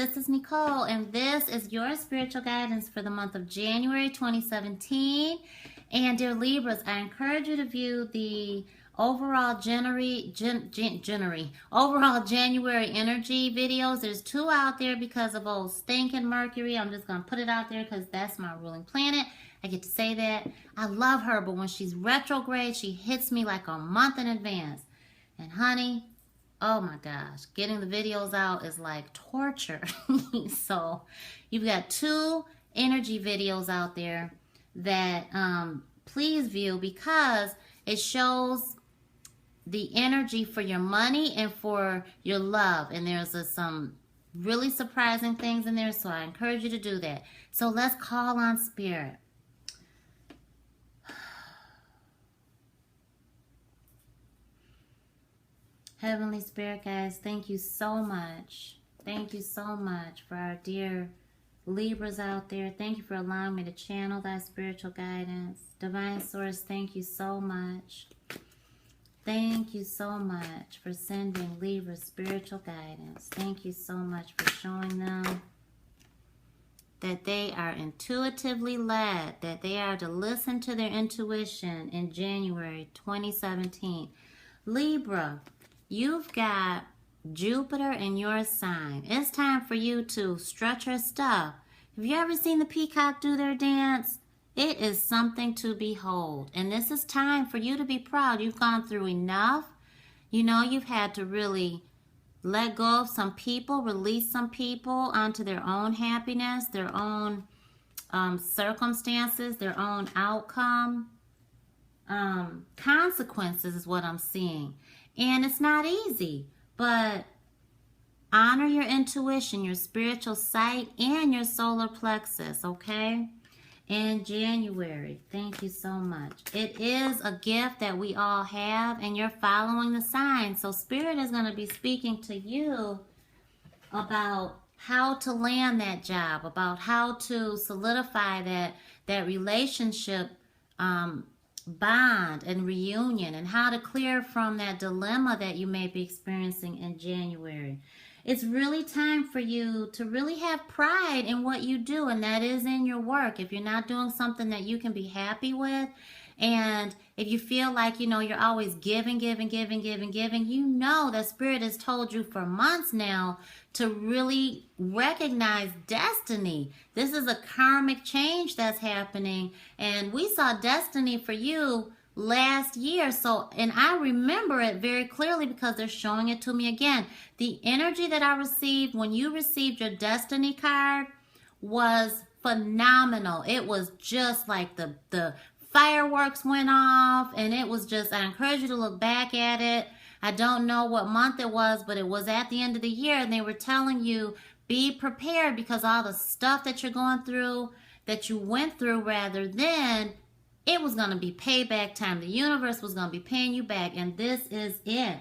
this is Nicole, and this is your spiritual guidance for the month of January 2017. And dear Libras, I encourage you to view the overall January energy videos. There's 2 out there because of old stinking Mercury. I'm just going to put it out there because that's my ruling planet. I get to say that. I love her, but when she's retrograde, she hits me like a month in advance. And honey, oh my gosh, getting the videos out is like torture. So you've got 2 energy videos out there that please view, because it shows the energy for your money and for your love. And there's some really surprising things in there, so I encourage you to do that. So let's call on Spirit. Heavenly Spirit, guys, thank you so much. Thank you so much for our dear Libras out there. Thank you for allowing me to channel that spiritual guidance. Divine Source, thank you so much. Thank you so much for sending Libra spiritual guidance. Thank you so much for showing them that they are intuitively led, that they are to listen to their intuition in January 2017. Libra, you've got Jupiter in your sign. It's time for you to strut your stuff. Have you ever seen the peacock do their dance? It is something to behold. And this is time for you to be proud. You've gone through enough. You know, you've had to really let go of some people, release some people onto their own happiness, their own circumstances, their own outcome. Consequences is what I'm seeing. And it's not easy, but honor your intuition, your spiritual sight, and your solar plexus, okay? In January, thank you so much. It is a gift that we all have, and you're following the signs. So Spirit is going to be speaking to you about how to land that job, about how to solidify that relationship bond and reunion, and how to clear from that dilemma that you may be experiencing in January. It's really time for you to really have pride in what you do, and that is in your work. If you're not doing something that you can be happy with, and if you feel like, you know, you're always giving, you know that Spirit has told you for months now to really recognize destiny. This is a karmic change that's happening, and we saw destiny for you last year. So, and I remember it very clearly because they're showing it to me again. The energy that I received when you received your destiny card was phenomenal. It was just like the fireworks went off, and it was just, I encourage you to look back at it. I don't know what month it was, but it was at the end of the year, and they were telling you, be prepared, because all the stuff that you're going through, that you went through rather, then it was going to be payback time. The universe was going to be paying you back, and this is it.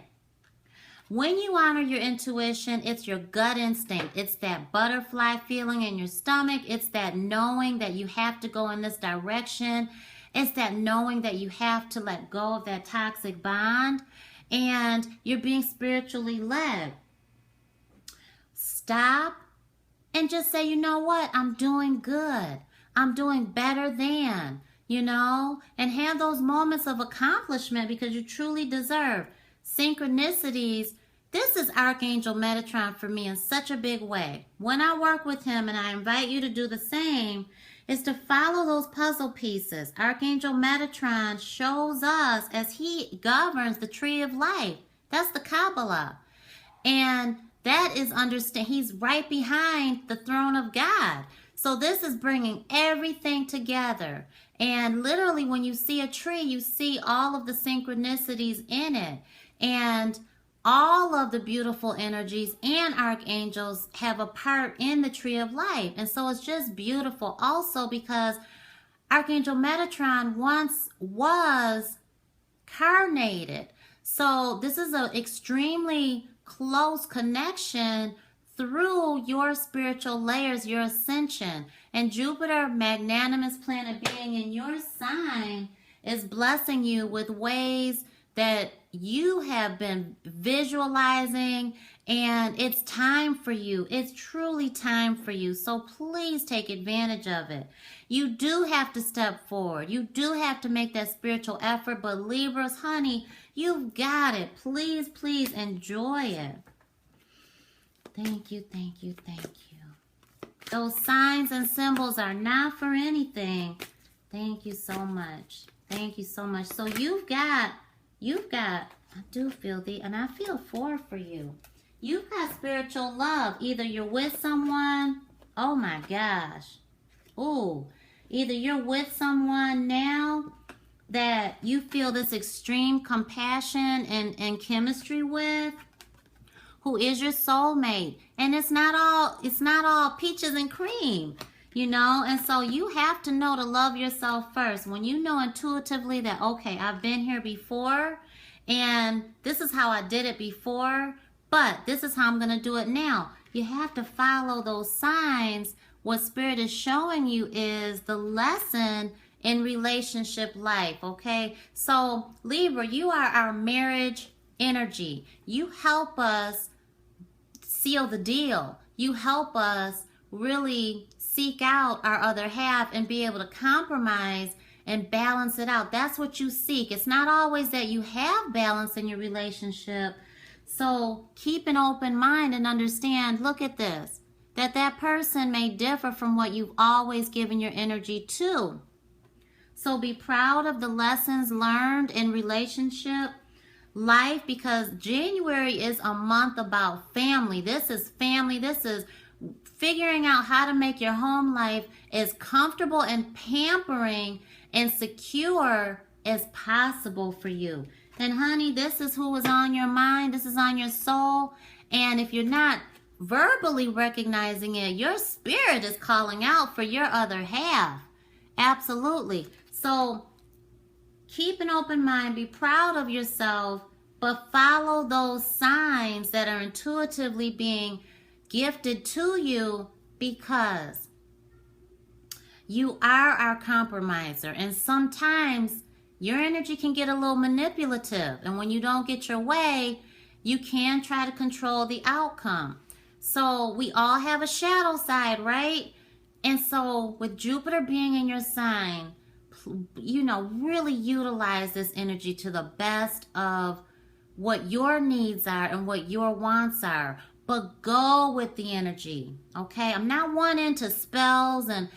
When you honor your intuition, it's your gut instinct. It's that butterfly feeling in your stomach. It's that knowing that you have to go in this direction. It's that knowing that you have to let go of that toxic bond, and you're being spiritually led. Stop and just say, you know what? I'm doing good. I'm doing better than, you know, and have those moments of accomplishment because you truly deserve. Synchronicities. This is Archangel Metatron for me in such a big way. When I work with him, and I invite you to do the same, is to follow those puzzle pieces. Archangel Metatron shows us as he governs the tree of life. That's the Kabbalah. And that is he's right behind the throne of God. So this is bringing everything together. And literally when you see a tree, you see all of the synchronicities in it. And all of the beautiful energies and archangels have a part in the tree of life. And so it's just beautiful also because Archangel Metatron once was carnated. So this is an extremely close connection through your spiritual layers, your ascension. And Jupiter, magnanimous planet being in your sign, is blessing you with ways that you have been visualizing, and it's time for you. It's truly time for you. So please take advantage of it. You do have to step forward. You do have to make that spiritual effort. But Libras, honey, you've got it. Please, please enjoy it. Thank you, thank you, thank you. Those signs and symbols are not for anything. Thank you so much. Thank you so much. So you've got, I do feel and I feel 4 for you. You've got spiritual love. Either you're with someone, oh my gosh. Ooh, either you're with someone now that you feel this extreme compassion and chemistry with, who is your soulmate. And it's not all peaches and cream, you know. And so you have to know to love yourself first. When you know intuitively that, okay, I've been here before, and this is how I did it before, but this is how I'm going to do it now. You have to follow those signs. What Spirit is showing you is the lesson in relationship life, okay? So, Libra, you are our marriage energy. You help us seal the deal. You help us really seek out our other half and be able to compromise and balance it out. That's what you seek. It's not always that you have balance in your relationship. So keep an open mind and understand, look at this, that person may differ from what you've always given your energy to. So be proud of the lessons learned in relationship life, because January is a month about family. This is family. This is figuring out how to make your home life as comfortable and pampering and secure as possible for you. And honey, this is who is on your mind. This is on your soul. And if you're not verbally recognizing it, your spirit is calling out for your other half. Absolutely. So keep an open mind. Be proud of yourself, but follow those signs that are intuitively being gifted to you, because you are our compromiser. And sometimes your energy can get a little manipulative. And when you don't get your way, you can try to control the outcome. So we all have a shadow side, right? And so with Jupiter being in your sign, you know, really utilize this energy to the best of what your needs are and what your wants are. But go with the energy, okay? I'm not one into spells and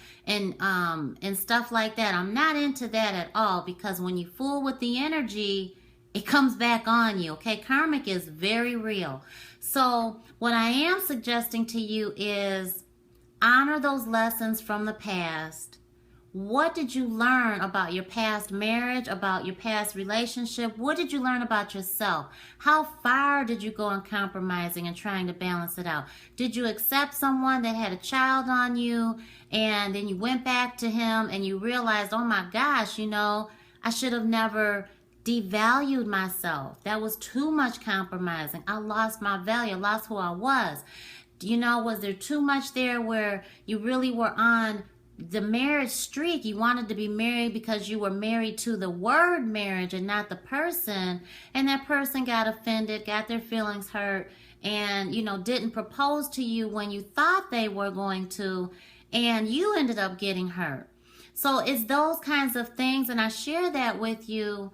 stuff like that. I'm not into that at all, because when you fool with the energy, it comes back on you, okay? Karmic is very real. So what I am suggesting to you is honor those lessons from the past. What did you learn about your past marriage, about your past relationship? What did you learn about yourself? How far did you go in compromising and trying to balance it out? Did you accept someone that had a child on you, and then you went back to him and you realized, oh my gosh, you know, I should have never devalued myself. That was too much compromising. I lost my value. I lost who I was. You know, was there too much there where you really were on the marriage streak? You wanted to be married because you were married to the word marriage and not the person, and that person got offended, got their feelings hurt, and, you know, didn't propose to you when you thought they were going to, and you ended up getting hurt. So it's those kinds of things, and I share that with you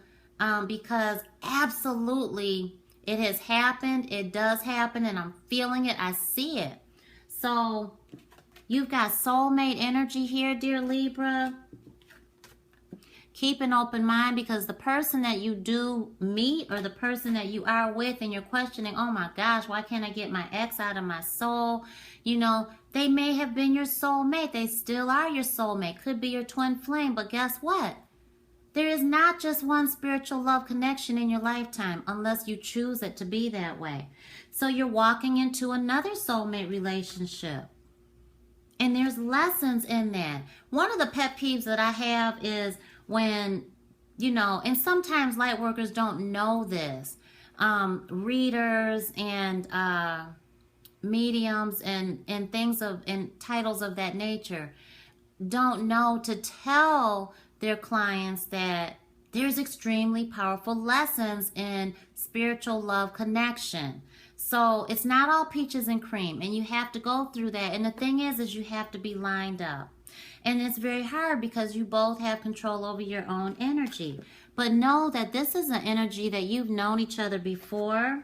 because absolutely it has happened. It does happen, and I'm feeling it. I see it. So you've got soulmate energy here, dear Libra. Keep an open mind, because the person that you do meet, or the person that you are with, and you're questioning, oh my gosh, why can't I get my ex out of my soul? You know, they may have been your soulmate. They still are your soulmate. Could be your twin flame. But guess what? There is not just one spiritual love connection in your lifetime, unless you choose it to be that way. So you're walking into another soulmate relationship. And there's lessons in that. One of the pet peeves that I have is when, you know, and sometimes light workers don't know this. Readers and mediums and things and titles of that nature don't know to tell their clients that there's extremely powerful lessons in spiritual love connection. So it's not all peaches and cream, and you have to go through that. And the thing is you have to be lined up. And it's very hard because you both have control over your own energy. But know that this is an energy that you've known each other before.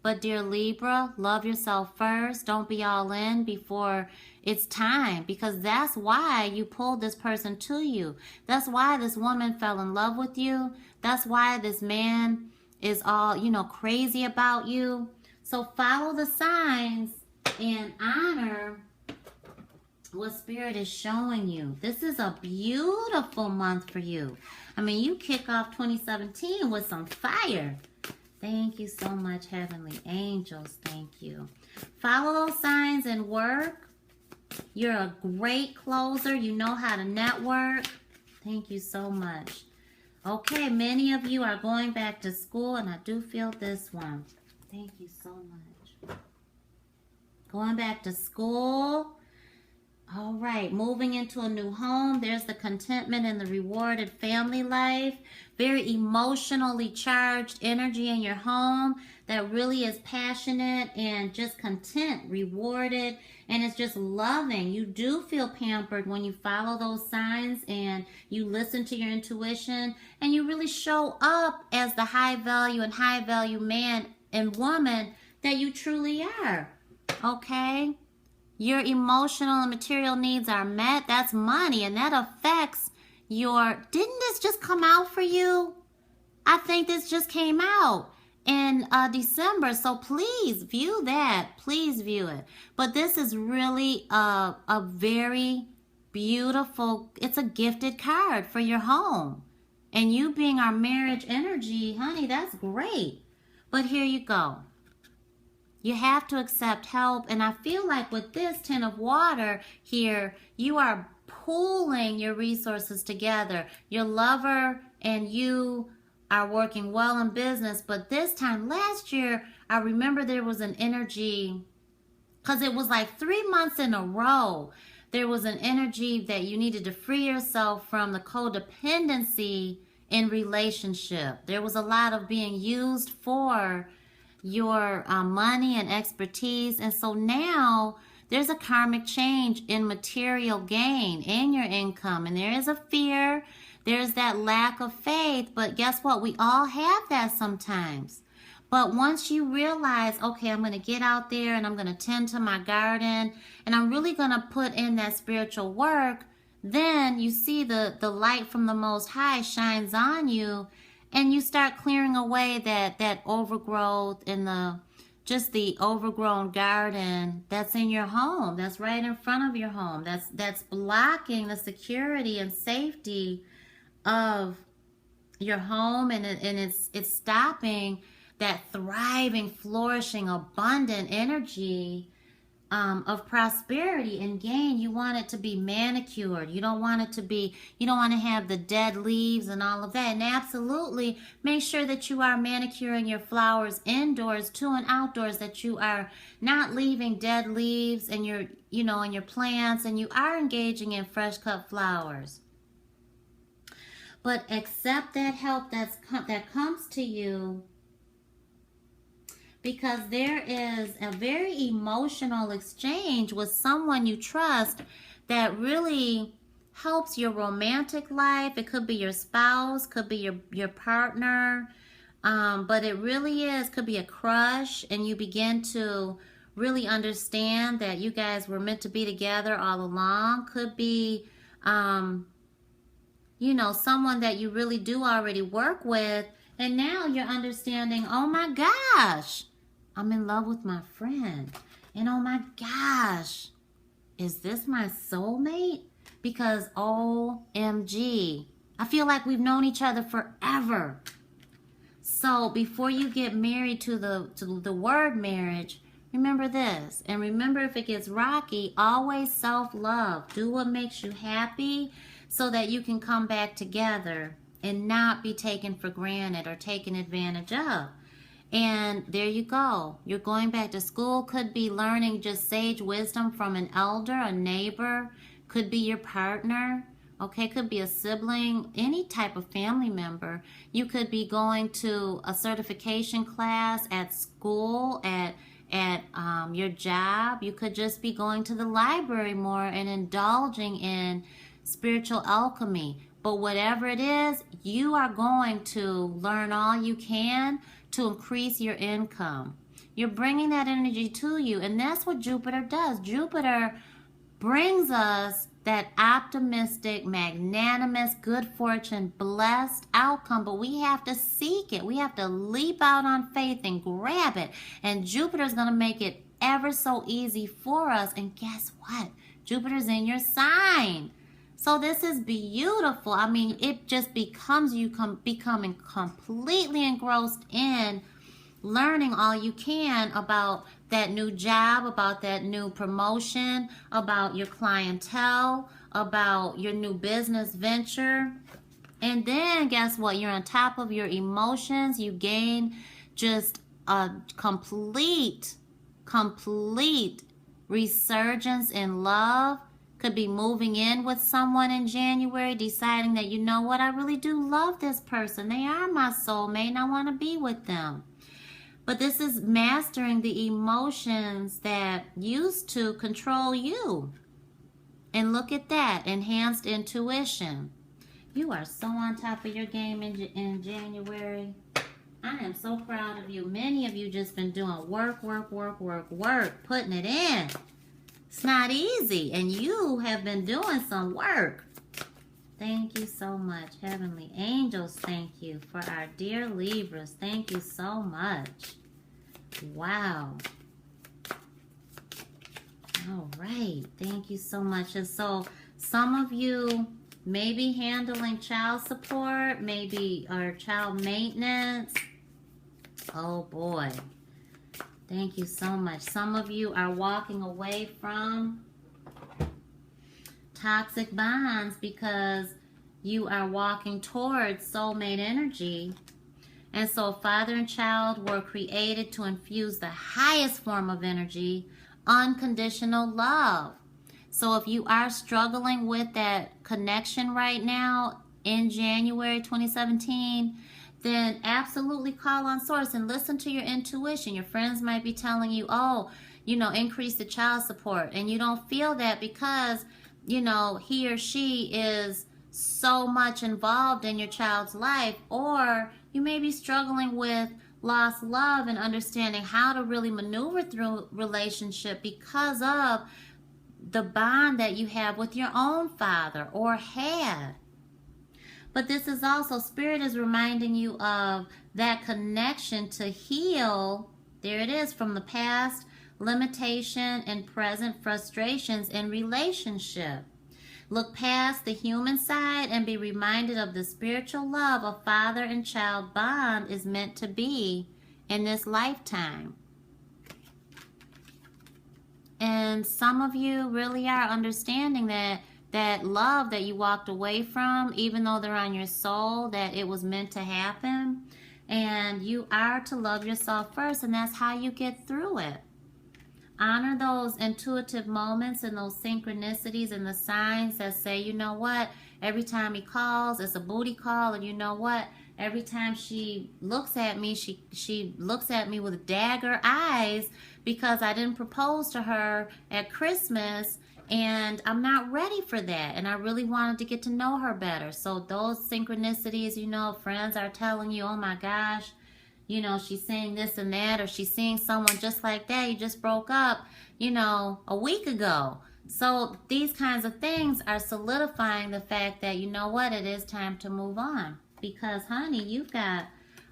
But dear Libra, love yourself first. Don't be all in before it's time, because that's why you pulled this person to you. That's why this woman fell in love with you. That's why this man is all, crazy about you. So follow the signs and honor what Spirit is showing you. This is a beautiful month for you. I mean, you kick off 2017 with some fire. Thank you so much, Heavenly Angels. Thank you. Follow those signs and work. You're a great closer. You know how to network. Thank you so much. Okay, many of you are going back to school, and I do feel this one. Thank you so much. Going back to school. All right, moving into a new home. There's the contentment and the rewarded family life. Very emotionally charged energy in your home that really is passionate and just content, rewarded, and it's just loving. You do feel pampered when you follow those signs and you listen to your intuition and you really show up as the high value and high value man and woman that you truly are. Okay? Your emotional and material needs are met. That's money, and that affects your... Didn't this just come out for you? I think this just came out in December, so please view that. Please view it. But this is really a very beautiful... It's a gifted card for your home. And you being our marriage energy, honey, that's great. But here you go. You have to accept help. And I feel like with this 10 of water here, you are pooling your resources together. Your lover and you are working well in business. But this time last year, I remember there was an energy, because it was like 3 months in a row. There was an energy that you needed to free yourself from the codependency in relationship. There was a lot of being used for your money and expertise, and so now there's a karmic change in material gain in your income, and there is a fear, there's that lack of faith, but guess what? We all have that sometimes. But once you realize, okay, I'm going to get out there and I'm going to tend to my garden and I'm really going to put in that spiritual work, then you see the light from the Most High shines on you. And you start clearing away that overgrowth and the overgrown garden that's in your home, that's right in front of your home, that's blocking the security and safety of your home, and it's stopping that thriving, flourishing, abundant energy of prosperity and gain. You want it to be manicured. You don't want to have the dead leaves and all of that. And absolutely make sure that you are manicuring your flowers indoors too and outdoors, that you are not leaving dead leaves and in your plants, and you are engaging in fresh cut flowers. But accept that help that comes to you, because there is a very emotional exchange with someone you trust that really helps your romantic life. It could be your spouse, could be your partner, but it really could be a crush, and you begin to really understand that you guys were meant to be together all along. Could be, someone that you really do already work with, and now you're understanding, oh my gosh, I'm in love with my friend. And oh my gosh, is this my soulmate? Because OMG, I feel like we've known each other forever. So before you get married to the word marriage, remember this. And remember, if it gets rocky, always self-love. Do what makes you happy so that you can come back together and not be taken for granted or taken advantage of. And there you go. You're going back to school. Could be learning just sage wisdom from an elder, a neighbor. Could be your partner. Okay, could be a sibling, any type of family member. You could be going to a certification class at school, at your job. You could just be going to the library more and indulging in spiritual alchemy. But whatever it is, you are going to learn all you can to increase your income. You're bringing that energy to you, and that's what Jupiter does. Jupiter brings us that optimistic, magnanimous, good fortune, blessed outcome, but we have to seek it. We have to leap out on faith and grab it. And Jupiter's going to make it ever so easy for us. And guess what? Jupiter's in your sign. So this is beautiful. I mean, it just becomes you becoming completely engrossed in learning all you can about that new job, about that new promotion, about your clientele, about your new business venture. And then guess what? You're on top of your emotions. You gain just a complete resurgence in love. Could be moving in with someone in January, deciding that, you know what, I really do love this person. They are my soulmate and I want to be with them. But this is mastering the emotions that used to control you. And look at that, enhanced intuition. You are so on top of your game in January. I am so proud of you. Many of you just been doing work, putting it in. It's not easy, and you have been doing some work. Thank you so much, Heavenly Angels. Thank you for our dear Libras. Thank you so much. Wow. All right. Thank you so much. And so some of you may be handling child support, maybe or child maintenance. Oh boy. Thank you so much. Some of you are walking away from toxic bonds because you are walking towards soulmate energy. And so father and child were created to infuse the highest form of energy, unconditional love. So if you are struggling with that connection right now in January 2017, then absolutely call on source and listen to your intuition. Your friends might be telling you, oh, increase the child support. And you don't feel that because, he or she is so much involved in your child's life. Or you may be struggling with lost love and understanding how to really maneuver through relationship because of the bond that you have with your own father or had. But this is also, Spirit is reminding you of that connection to heal, there it is, from the past limitation and present frustrations in relationship. Look past the human side and be reminded of the spiritual love a father and child bond is meant to be in this lifetime. And some of you really are understanding that love that you walked away from, even though they're on your soul, that it was meant to happen. And you are to love yourself first, and that's how you get through it. Honor those intuitive moments and those synchronicities and the signs that say, you know what, every time he calls, it's a booty call, and you know what, every time she looks at me, she looks at me with dagger eyes because I didn't propose to her at Christmas. And I'm not ready for that. And I really wanted to get to know her better. So those synchronicities, friends are telling you, oh my gosh, she's saying this and that, or she's seeing someone just like that. You just broke up, a week ago. So these kinds of things are solidifying the fact that, you know what, it is time to move on. Because, honey, you've got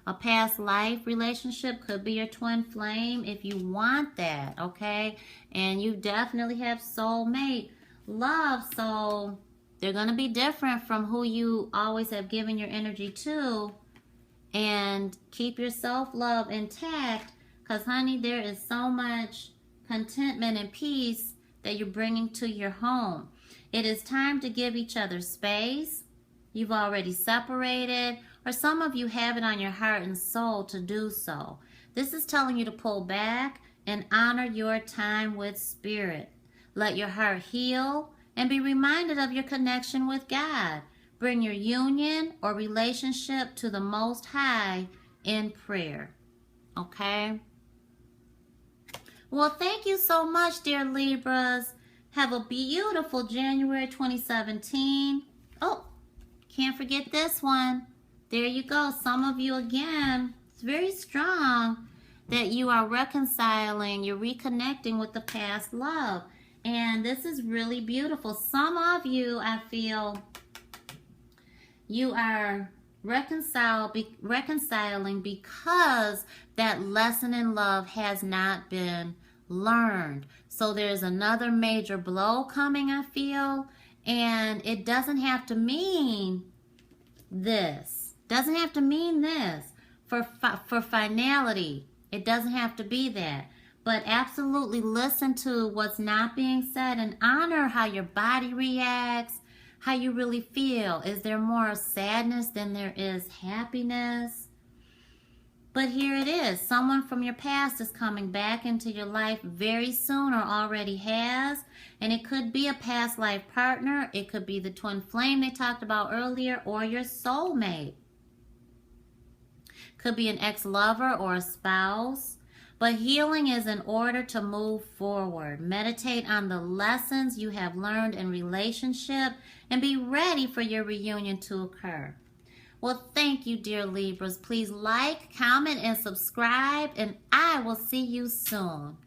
a past life relationship, could be your twin flame if you want that, okay? And you definitely have soulmate love, so they're going to be different from who you always have given your energy to. And keep your self-love intact because, honey, there is so much contentment and peace that you're bringing to your home. It is time to give each other space. You've already separated, or some of you have it on your heart and soul to do so. This is telling you to pull back and honor your time with Spirit. Let your heart heal and be reminded of your connection with God. Bring your union or relationship to the Most High in prayer. Okay? Well, thank you so much, dear Libras. Have a beautiful January 2017. Oh, can't forget this one. There you go. Some of you, again, it's very strong that you are reconciling, you're reconnecting with the past love. And this is really beautiful. Some of you, I feel, you are reconciling because that lesson in love has not been learned. So there's another major blow coming, I feel. And it doesn't have to mean this. Doesn't have to mean this for finality. It doesn't have to be that. But absolutely listen to what's not being said and honor how your body reacts, how you really feel. Is there more sadness than there is happiness? But here it is. Someone from your past is coming back into your life very soon or already has. And it could be a past life partner. It could be the twin flame they talked about earlier, or your soulmate. Could be an ex-lover or a spouse. But healing is in order to move forward. Meditate on the lessons you have learned in relationship and be ready for your reunion to occur. Well, thank you, dear Libras. Please like, comment, and subscribe, and I will see you soon.